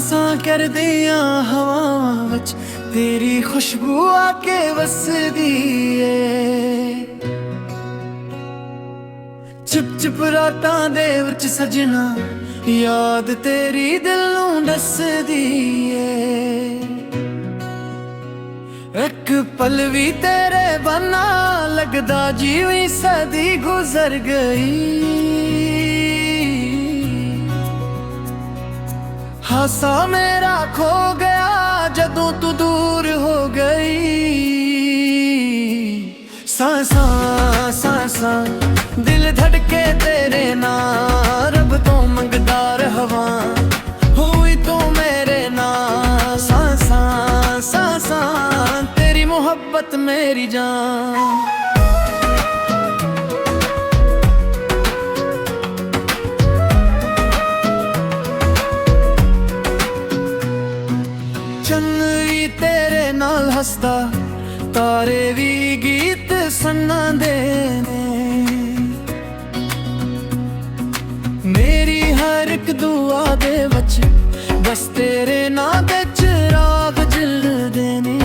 सांसां कर दियां हवावां विच तेरी खुशबू आके वसदी ऐ। चुप चुप रातां दे विच सजना याद तेरी दिल नूं दसदी ऐ। एक पल भी तेरे बना लगदा जिवें सदी गुजर गई। हासा मेरा खो गया जदों तू दूर हो गई। सांसां सांसां दिल धड़के तेरे नाल रब तो मंगदा रहवां हुई तू मेरे नाल। सांसां सांसां तेरी मोहब्बत मेरी जान। चंगी तेरे नाल हसदा तारे भी गीत सुनांदे ने। मेरी हर एक दुआ दे विच बस तेरे नाम दे चिराग जलदे ने।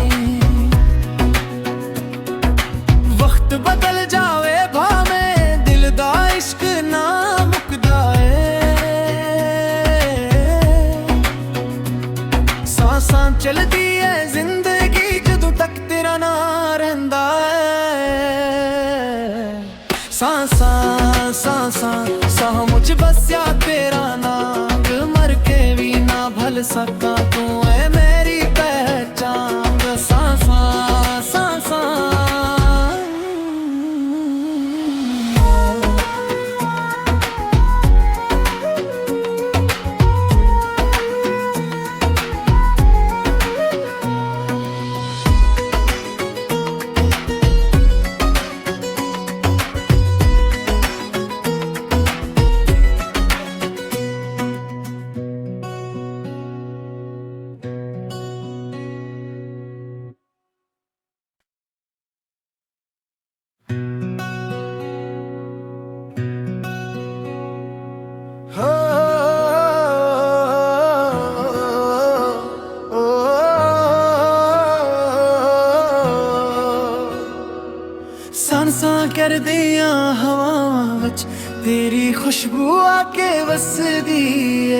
वक्त बदल जावे भावें दिल दा इश्क ना मुकदा ऐ। सांसां चलदी है जिंदगी जदों तक तेरा ना रहिंदा ऐ। सांसां सांसां साह मुझ बसया तेरा नाम मर के भी ना भल सका तू है मेरी पहचान। सांसां सांसां सांसां कर दियां हवावां विच तेरी खुशबू आके वसदी ऐ।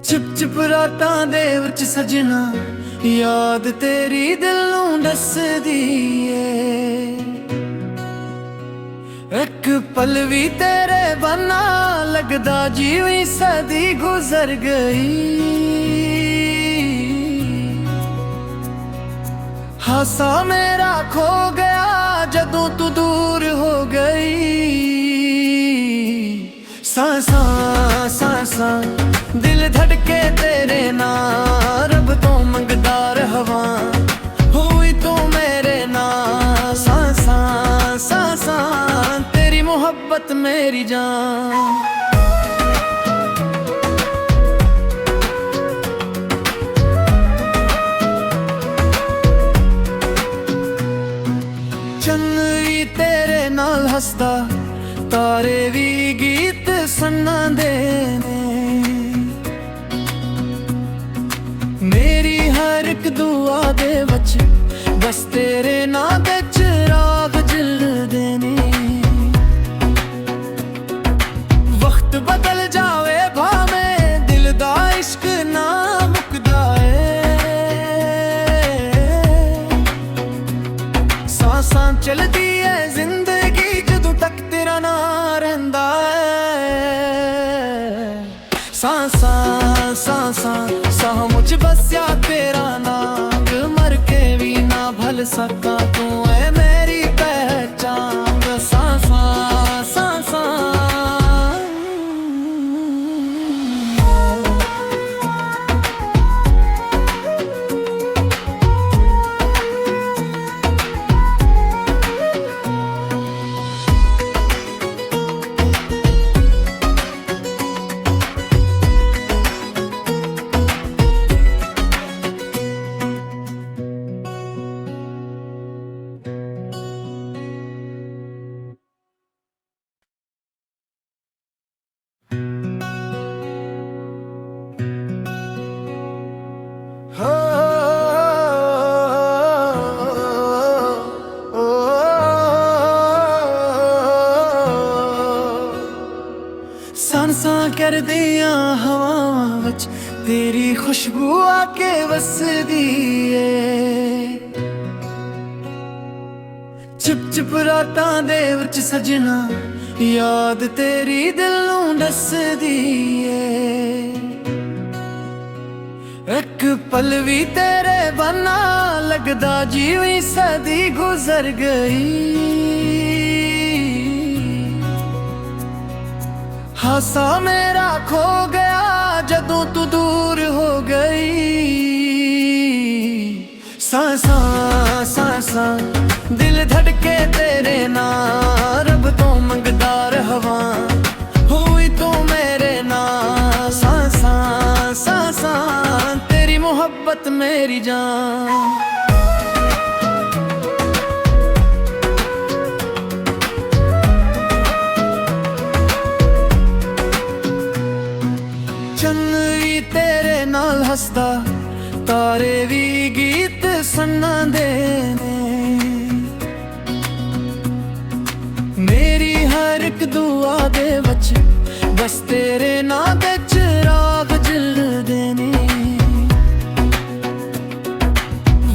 चुप चुप रातां दे विच सजना याद तेरी दिल नूं दसदी ऐ। एक पल भी तेरे बना लगदा जिवें सदी गुजर गई। हासा मेरा खो गया जदों तू दूर हो गई। सांसां सांसां दिल धड़के तेरे नाल रब तो मंगदा रहवां हुई तू मेरे नाल। सांसां सांसां तेरी मोहब्बत मेरी जान। चंगी तेरे नाल हसदा तारे भी गीत सुनांदे ने। मेरी हर एक दुआ दे विच बस तेरे नाम दे चिराग जलदे ने। वक्त बदल जावे भावें दिल दा इश्क ना मुकदा ऐ। सांसां चलदी है जिंदगी जदों तक तेरा ना रहिंदा ऐ। सांसां सांसां साह मुझ बसया तेरा नाम मर के भी ना भल सका तू है मेरी पहचान। सांसां सांसां सांसां करदियां हवावां विच तेरी खुशबू आके वसदी ए। चुप चुप रातां दे विच सजना याद तेरी दिल नूं दसदी ए। एक पल भी तेरे बना लगदा जिवें सदी गुजर गई। हासा मेरा खो गया जदों तू दूर हो गई। सांसां सांसां दिल धड़के तेरे नाल, रब तो मंगदा रहवां होई तू मेरे नाल। सांसां सांसां तेरी मोहब्बत मेरी जान। चन्न भी तेरे नाल हसदा, तारे भी गीत सुना दे ने। मेरी हर एक दुआ दे बच बस तेरे नाम दे चिराग जलदे ने।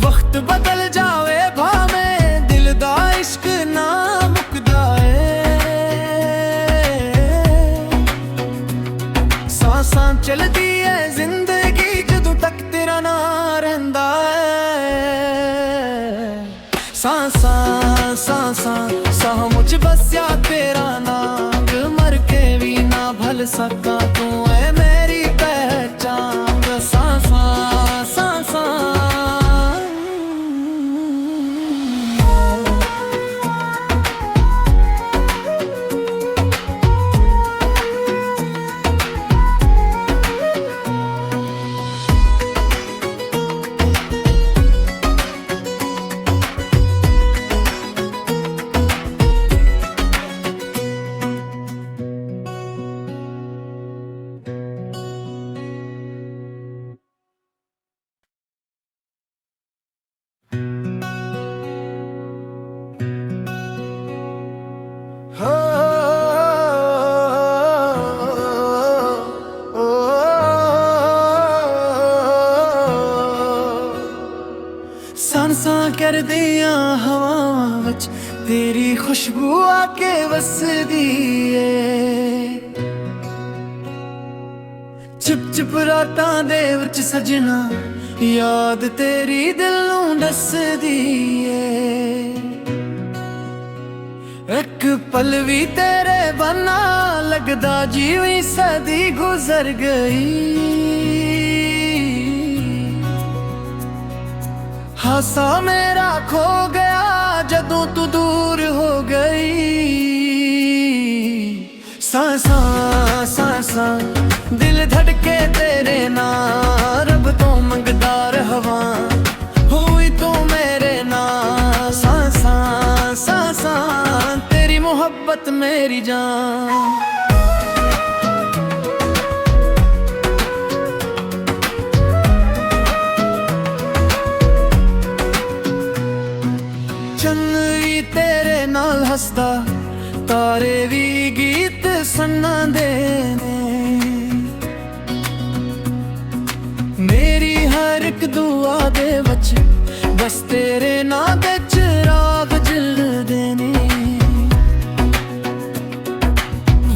वक्त बदल जावे भावें दिल दा इश्क ना मुकदा सांसां चलदी है जिंदगी जदों तक तेरा ना रहिंदा है। सांसां सांसां साह मुझ बसया तेरा नाम, मर के भी ना भल सका तू है मेरी पहचान। सांसां सांसां सांसां करदियां हवावां विच तेरी खुशबू आके वसदी ए। चुप चुप रातां दे विच सजना याद तेरी दिल नूं दसदी ए। एक पल भी तेरे बना लगदा जिवें सदी गुजर गई। हासा मेरा खो गया जदों तू दूर हो गई। सांसां सांसां दिल धड़के तेरे नाल, रब तो मंगदा रहवां होई तू मेरे नाल। सांसां सांसां तेरी मोहब्बत मेरी जान। चन्न भी तेरे नाल हसदा, तारे भी गीत सुना दे ने। मेरी हर एक दुआ दे बच बस तेरे नाम दे चिराग जलदे ने।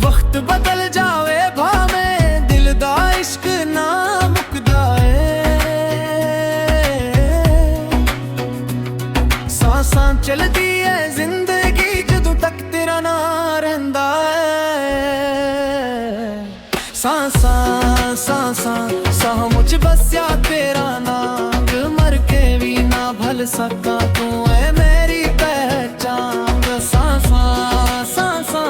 वक्त बदल जावे भावें दिल दा इश्क ना मुकदा सांसां चलदी है जिंदगी जदों तक तेरा ना रहिंदा है। सांसां सांसां साह मुझ बसया तेरा नाम, मर के भी ना भल सका तू है मेरी पहचान। सांसां सांसां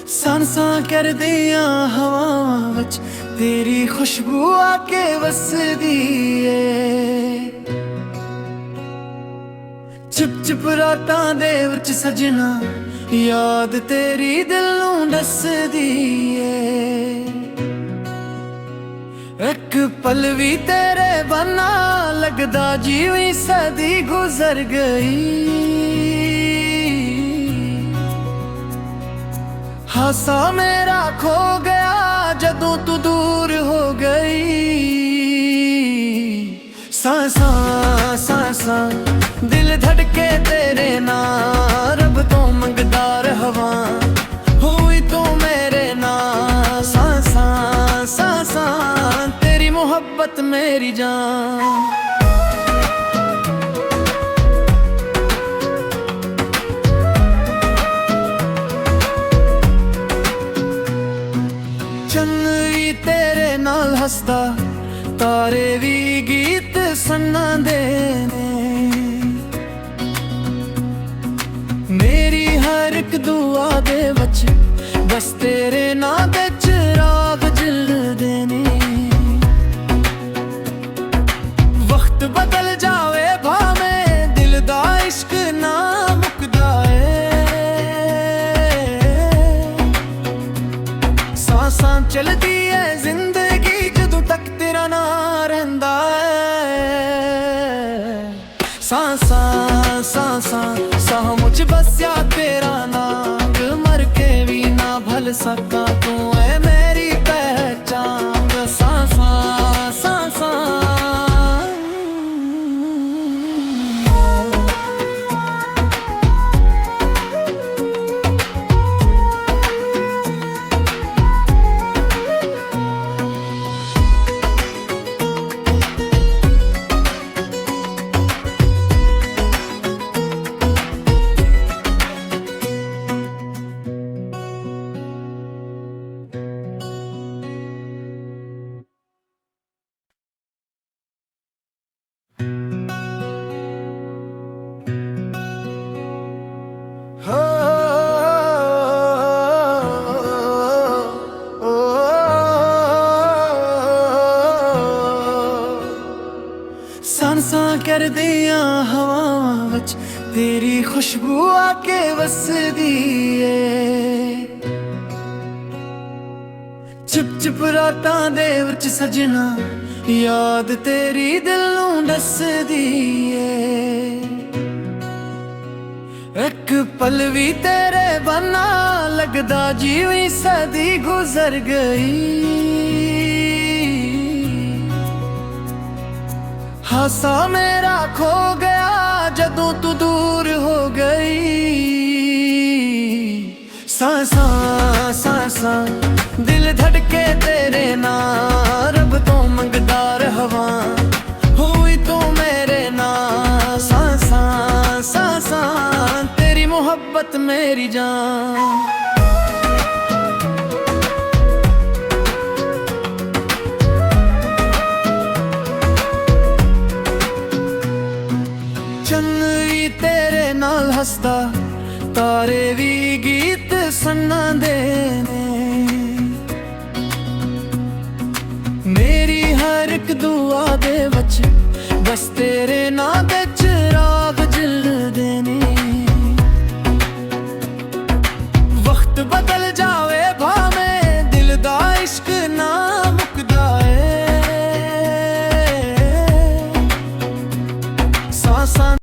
सांसां करदियां हवावां विच तेरी खुशबू आके वसदी ऐ। चुप चुप रातां दे विच सजना याद तेरी दिल नूं दसदी ऐ। एक पल भी तेरे बना लगदा जिवें सदी गुजर गई। हासा मेरा खो गया जदों तू दूर हो गई। सांसां सांसां दिल धड़के तेरे नाल, रब तो मंगदा रहवां होई तू मेरे नाल। सांसां सांसां तेरी मोहब्बत मेरी जान। चंद तेरे नाल हसदा, तारे भी गीत सुनांदे ने। मेरी हर एक दुआ दे विच बस तेरे नां दे चिराग जलदे ने। वक्त बदल जावे भावें दिल दा इश्क ना मुकदा ऐ। सांसां चलदी ऐ जिंदगी जदों तक तेरा ना रहिंदा ऐ। सांसां सांसां साह मुझ बसया तेरा नाम, मर के भी ना भल सका तू है मेरी पहचान। सांसां सांसां सांसां करदियां हवावां विच तेरी खुशबू आके वसदी ऐ। चुप चुप रातां दे विच सजना याद तेरी दिल नूं दसदी ऐ। एक पल भी तेरे बना लगदा जिवें सदी गुजर गई। हासा मेरा खो गया जदों तू दूर हो गई। सांसां सांसां दिल धड़के तेरे नाल, रब तो मंगदा रहवां होई तू मेरे नाल। सांसां सांसां तेरी मोहब्बत मेरी जान। चंद तेरे नाल हसदा, तारे भी गीत सुनांदे ने। मेरी हर एक दुआ दे विच बस तेरे नां दे